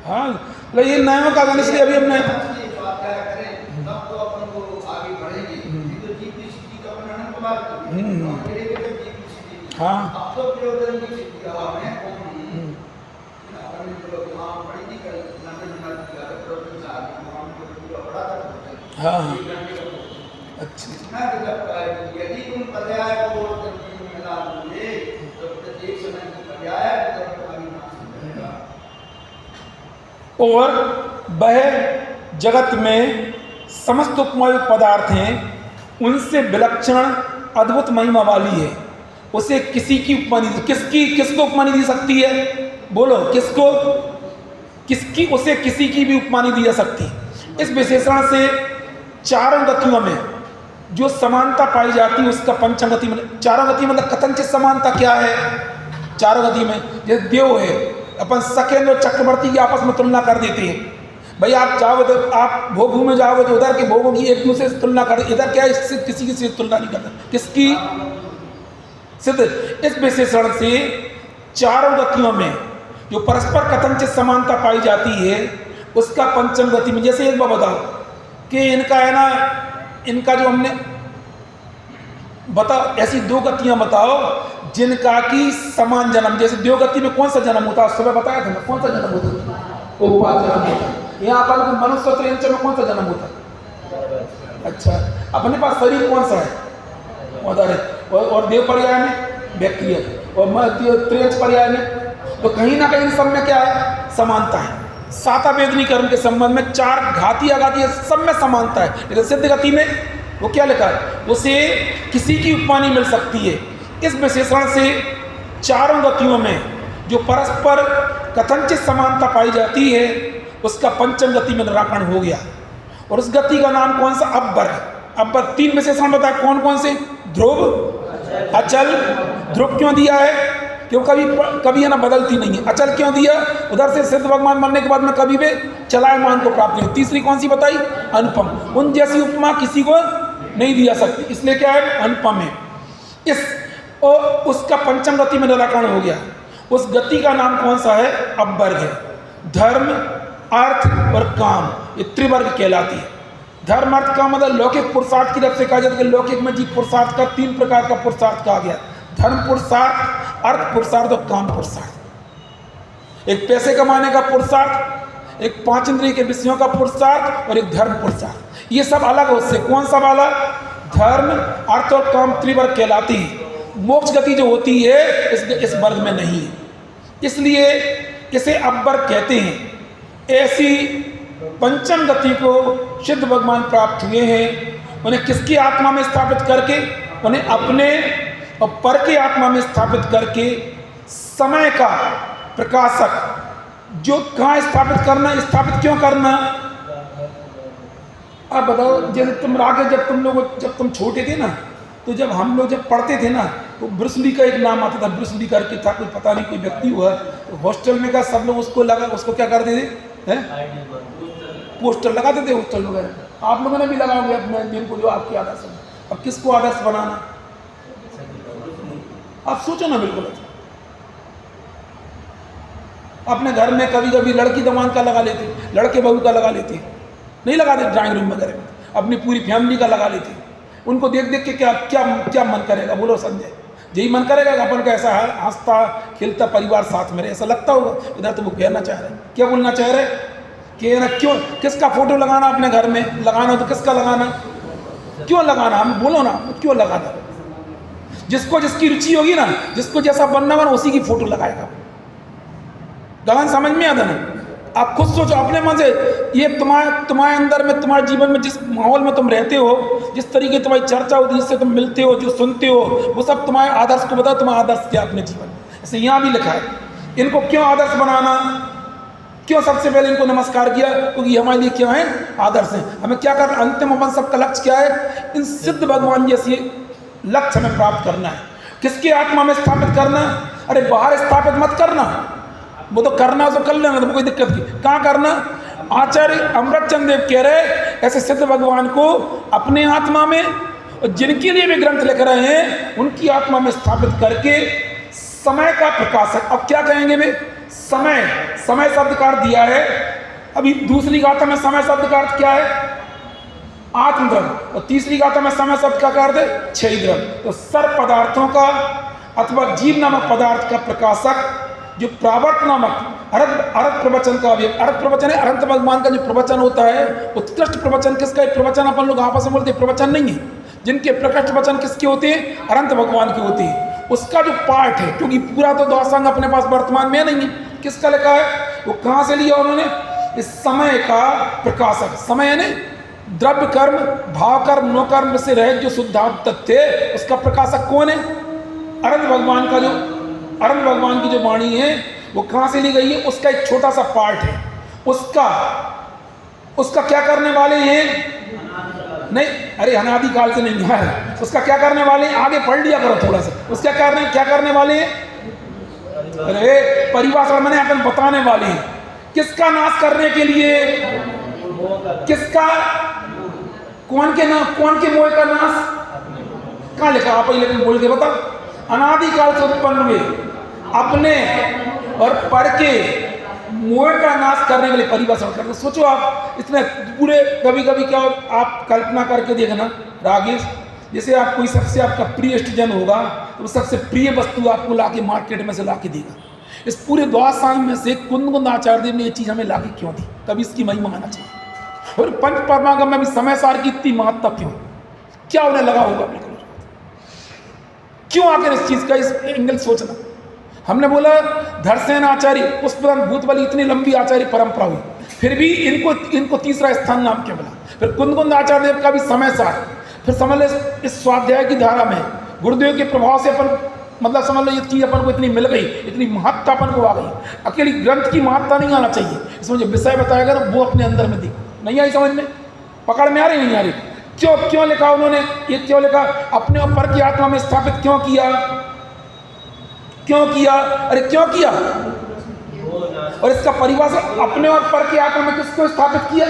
हाँ, ये नया का गाने इसलिए अभी हमने हाँ हाँ हाँ अच्छा यदि तुम पर्याय को मिला दोगे तो प्रत्येक समय की पर्याय और वह जगत में समस्त उपमायुक्त पदार्थ हैं, उनसे विलक्षण अद्भुत महिमा वाली है। उसे किसी की उपमा नहीं, किसको उपमा नहीं दी सकती है? बोलो किसको? किसकी? उसे किसी की भी उपमा नहीं दी जा सकती। इस विशेषण से चारों गतियों में जो समानता पाई जाती है उसका पंचम गति में, चारों गति मतलब कथनचित समानता क्या है? चारों गति में जैसे देव है, अपन सकेंद्र और चक्रवर्ती की आपस में तुलना कर देते हैं। भाई आप जाओगे तो आप भोगों में जाओगे तो उधर के भोगों की एक दूसरे से तुलना कर, इधर क्या है? इससे किसी से तुलना नहीं करता। किसकी? सिद्ध। इस विशेषण से चारों गतियों में जो परस्पर कथनचित समानता पाई जाती है उसका पंचम गति में, जैसे एक बार बताओ कि इनका है ना, इनका जो हमने बताओ ऐसी दो गतियां बताओ जिनका की समान जन्म, जैसे देव गति में कौन सा जन्म होता है? सुबह बताया था ना, कौन सा जन्म होता है? उपवास जन्म होता है। यहाँ पर मनुष्य त्रियंच में कौन सा जन्म होता है? अच्छा, अपने पास शरीर कौन सा है? उधर है। और देव पर्याय में व्यक्ति है, और त्रियंच पर्याय में, तो कहीं ना कहीं सब में क्या है? समानता है। साता वेदनी कर्म के संबंध में चार घाती अघाती सब में समानता है, लेकिन सिद्ध गति में वो क्या लिखा है? उसे किसी की उपमा नहीं मिल सकती है। इस विशेषण से चारों गतियों में जो परस्पर कथनचित समानता पाई जाती है उसका पंचम गति में निराकरण हो गया। और उस गति का नाम कौन सा? अब्बर है। अब्बर तीन विशेषण बताए कौन कौन से? ध्रुव, अचल। ध्रुव क्यों दिया है? क्यों कभी है ना बदलती नहीं है। अचल क्यों दिया? उधर से सिद्ध भगवान बनने के बाद में कभी भी चलायमान को प्राप्त नहीं। तीसरी कौन सी बताई? अनुपम। उन जैसी उपमा किसी को नहीं दिया सकती, इसलिए क्या है? अनुपम है। इस और उसका पंचम गति में निराकरण हो गया। उस गति का नाम कौन सा है? अपवर्ग है। धर्म, अर्थ और काम, ये त्रिवर्ग कहलाती है। धर्म अर्थ का मतलब लौकिक पुरुषार्थ की तरफ से कहा जाता है। लौकिक में जी पुरुषार्थ का तीन प्रकार का पुरुषार्थ कहा गया: धर्म पुरुषार्थ, अर्थ पुरुषार्थ और काम पुरुषार्थ। एक पैसे कमाने का पुरुषार्थ, एक पांच इंद्रिय के विषयों का पुरुषार्थ और एक धर्म पुरुषार्थ। ये सब अलग है उससे। कौन सा वाला? धर्म, अर्थ और काम त्रिवर्ग कहलाती है। मोक्ष गति जो होती है इस वर्ग में नहीं है, इसलिए इसे अपवर्ग कहते हैं। ऐसी पंचम गति को सिद्ध भगवान प्राप्त हुए हैं। उन्हें किसकी आत्मा में स्थापित करके? उन्हें अपने और पर के आत्मा में स्थापित करके समय का प्रकाशक जो कहाँ स्थापित करना, स्थापित क्यों करना? आप बताओ। जैसे तुम आगे जब तुम छोटे थे ना, तो जब हम लोग जब पढ़ते थे ना, तो ब्रूस ली का एक नाम आता था, ब्रूस ली करके था, कोई पता नहीं कोई व्यक्ति हुआ, तो हॉस्टल में का सब लोग उसको क्या करते थे? हैं? पोस्टर लगाते थे हॉस्टल वगैरह। आप लोगों ने भी लगाओगे अपने दिन को, जो आपकी आदर्श है। अब किसको आदर्श बनाना? आप सोचो ना, बिल्कुल अपने घर में कभी कभी लड़की दमाद का लगा लेते, लड़के बहू का लगा लेते, नहीं लगाते ड्राइंग रूम वगैरह में, अपनी पूरी फैमिली का लगा लेते। उनको देख देख के क्या क्या क्या मन करेगा, बोलो संजय? यही मन करेगा कि अपन का ऐसा हंसता खिलता परिवार साथ में रहे, ऐसा लगता होगा। इधर तो वो कहना चाह रहे, क्या बोलना चाह रहे कि ना क्यों, किसका फोटो लगाना अपने घर में? लगाना तो किसका लगाना, क्यों लगाना? हम बोलो ना, क्यों लगाना? जिसको जिसकी रुचि होगी ना, जिसको जैसा बनना बना उसी की फोटो लगाएगा। गगन समझ में आता ना? आप खुद सोचो अपने मन से, ये तुम्हारे अंदर में, तुम्हारे जीवन में जिस माहौल में तुम रहते हो, जिस तरीके तुम्हारी चर्चा होती है, जिससे तुम मिलते हो, जो सुनते हो, वो सब तुम्हारे आदर्श को बताओ। तुम्हारा आदर्श क्या अपने जीवन में? ऐसे यहाँ भी लिखा है। इनको क्यों आदर्श बनाना, क्यों सबसे पहले इनको नमस्कार किया? क्योंकि हमारे लिए क्या है? आदर्श है। हमें क्या करना, अंतिम अपन सबका लक्ष्य क्या है? इन सिद्ध भगवान जैसे लक्ष्य हमें प्राप्त करना है। किसके आत्मा में स्थापित करना? अरे बाहर स्थापित मत करना, वो तो करना तो कर लेना, तो कोई दिक्कत नहीं। कहाँ करना? आचार्य अमृतचंद देव कह रहे ऐसे सिद्ध भगवान को अपने आत्मा में, और जिनके लिए भी ग्रंथ लिख रहे हैं उनकी आत्मा में स्थापित करके समय का प्रकाशक। अब क्या कहेंगे वे? समय, समय शब्द का अर्थ दिया है। अभी दूसरी गाथा में समय शब्द का अर्थ क्या है? आत्मद्रव्य। और तीसरी गाथा में समय शब्द का अर्थ है क्षय द्रव्य। तो सर्व पदार्थों का अथवा जीव नामक पदार्थ का प्रकाशक जो प्रावर्त नामक अरत प्रवचन का अवयव, अरत प्रवचन है अनंत भगवान का जो प्रवचन होता है, उत्कृष्ट प्रवचन किसका है? प्रवचन अपन लोग आपस में बोलते हैं प्रवचन नहीं है, जिनके प्रकृष्ट वचन किसके होते हैं? अनंत भगवान के होते हैं। उसका जो पार्ट है, क्योंकि पूरा तो द्वासांग अपने पास वर्तमान में नहीं है, किसका लिखा है? वो कहाँ से लिया उन्होंने? इस समय का प्रकाशक। समय यानी द्रव्य कर्म, भाव कर्म, नो कर्म से रहित जो शुद्धात्म तत्व है, उसका प्रकाशक कौन है? अनंत भगवान का जो अनंत भगवान की जो वाणी है वो कहाँ से ली गई है? उसका एक छोटा सा पार्ट है। उसका क्या करने वाले हैं? नहीं, अरे अनादि काल से नहीं है। उसका क्या करने वाले हैं? आगे पढ़ लिया करो थोड़ा सा। उसका क्या करने वाले हैं? अरे परिभाषा मैंने अपन बताने वाले हैं। किसका नाश करने के लिए? किसका? कौन के मोह का नाश? कहाँ लिखा? आप ही लेकिन बोल के बताओ। अनादि काल से उत्पन्न हुए अपने और पर के मोह का नाश करने के लिए परिभाषा करते। सोचो आप, इसमें पूरे कभी कभी क्या आप कल्पना करके देखना रागेश, जैसे आप कोई सबसे आपका प्रियस्ट जन होगा तो वो सबसे प्रिय वस्तु आपको लाके मार्केट में से लाके देगा। इस पूरे द्वासांग में से कुंद आचार्य देव ने ये चीज़ हमें लाके क्यों दी? तभी इसकी महिमा आना चाहिए। और पंच परमागम में भी समय सार की इतनी महत्ता क्यों? क्या उन्हें लगा होगा? बिल्कुल क्यों आकर इस चीज़ का इस एंगल सोचना? हमने बोला धरसेन आचार्य, पुष्पदंत, भूतबली, इतनी लंबी आचार्य परंपरा हुई, फिर भी इनको तीसरा स्थान नाम क्यों मिला? फिर कुंद आचार्य देव का भी समय सार, फिर समझ लो इस स्वाध्याय की धारा में गुरुदेव के प्रभाव से अपन, मतलब समझ लो ये चीज़ अपन को इतनी मिल गई, इतनी महत्ता अपन को आ गई। अकेली ग्रंथ की महत्ता नहीं आना चाहिए, इसमें जो विषय बताया गया ना वो अपने अंदर में देखो। नहीं आई समझ में? पकड़ में आ रही? नहीं आ रही? क्यों लिखा उन्होंने? ये क्यों लिखा? अपने ऊपर की आत्मा में स्थापित क्यों किया? अरे क्यों किया? और इसका परिभाषा अपने और पर की आत्मा में किसको स्थापित किया?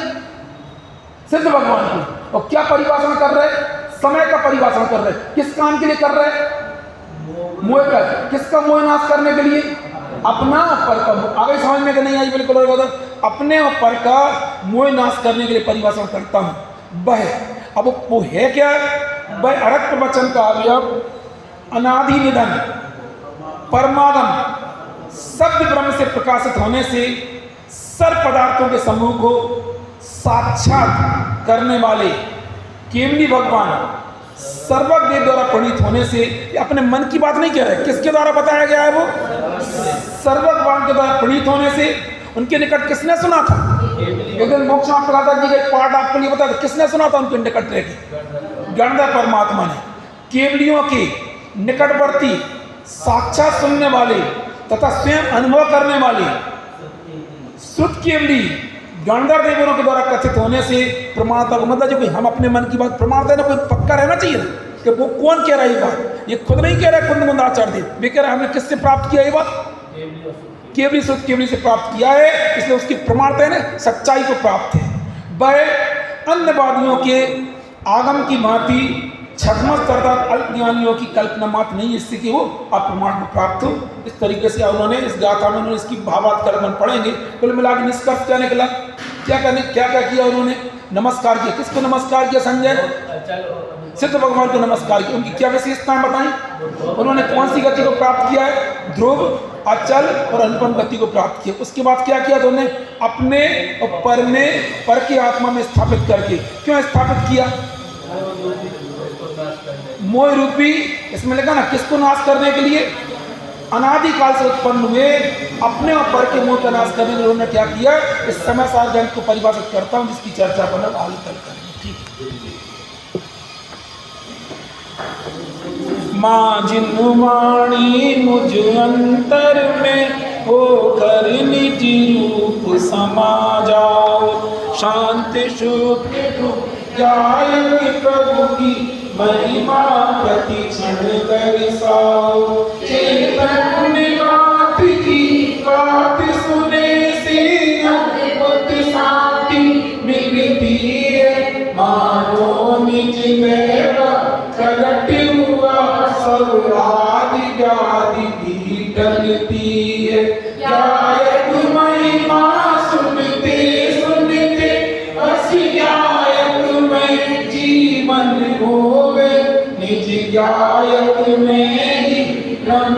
सिद्ध भगवान को। और क्या परिभाषण कर रहे? समय का परिभाषण कर रहे। किस काम के लिए कर रहे? मोह का। किसका मोह नाश करने के लिए? अपना पर का। आगे समझ में नहीं आई? बिल्कुल अपने और पर का मोह नाश करने के लिए परिभाषण करता हूं। वह अब वो है क्या? वह अरत वचन का अवयव, अनादि निधन, परमागम, शब्द ब्रह्म से प्रकाशित होने से सर्व पदार्थों के समूह को साक्षात करने वाले केवली भगवान सर्वज्ञ द्वारा प्रणीत होने से, अपने मन की बात नहीं कह रहे, किसके द्वारा बताया गया है? वो सर्वज्ञ के द्वारा प्रणीत होने से। उनके निकट किसने सुना था? एक दिन मोक्ष प्रसाद जी का एक पाठ आपके लिए बताया था, किसने सुना था उनके निकट रह के? गणधर परमात्मा ने। केवलियों के निकटवर्ती, साक्षात सुनने वाले तथा स्वयं अनुभव करने वाले श्रुत केवली गणधर देवों के द्वारा कथित होने से प्रमाणता को, मतलब जो कोई हम अपने मन की बात प्रमाणता है ना, कोई पक्का रहना चाहिए ना कि वो कौन कह रहा है ये बात। ये खुद नहीं कह रहा है कुंद आचार्य देव, वे कह रहे हैं हमने किससे प्राप्त किया ये बात? केवली श्रुत केवली से प्राप्त किया है, इसलिए उसकी प्रमाणता है ना, सच्चाई को प्राप्त है। वह अन्य वादियों के आगम की भांति छद्मस्त अर्थात अल्प ज्ञानियों की कल्पना मात्र नहीं, इससे कि वो अप्रमाण को प्राप्त हो। इस तरीके से उन्होंने इस गाथा में उन्होंने इसकी भावार्थ कर्म पढ़ेंगे। कुल मिला के निष्कर्ष क्या निकला, क्या किया उन्होंने? नमस्कार किया। किसको नमस्कार किया संजय? सिद्ध भगवान को नमस्कार किया। उनकी क्या विशेषताएं बताई? उन्होंने कौन सी गति को प्राप्त किया है? ध्रुव, अचल और अनुपम गति को प्राप्त किया। उसके बाद क्या किया? तो उन्होंने अपने और पर की आत्मा में स्थापित करके, क्यों स्थापित किया? मोह रूपी, इसमें लिखा ना, किसको नाश करने के लिए? अनादिकाल से उत्पन्न हुए अपने और पर के मोह का नाश करने के लिए उन्होंने क्या किया? इस समय सार ग्रंथ को परिभाषित करता हूँ, जिसकी चर्चा अपन आगे कल करेंगे। ठीक है। माँ जिन्वाणी मुझ अंतर में हो कर निज रूप समा जाओ, शांति सुख जायक प्रभु की महिमा प्रति क्षण दर्शाओ। चेतन निवात की बात सुने से अद्भुत शांति मिलती है, मानो निज मेरा प्रगट हुआ सब आदि व्याधि भी टलती है। गायक महिमा सुनते सुनते असी गायक में जीवन होवे, निज गायक में ही रम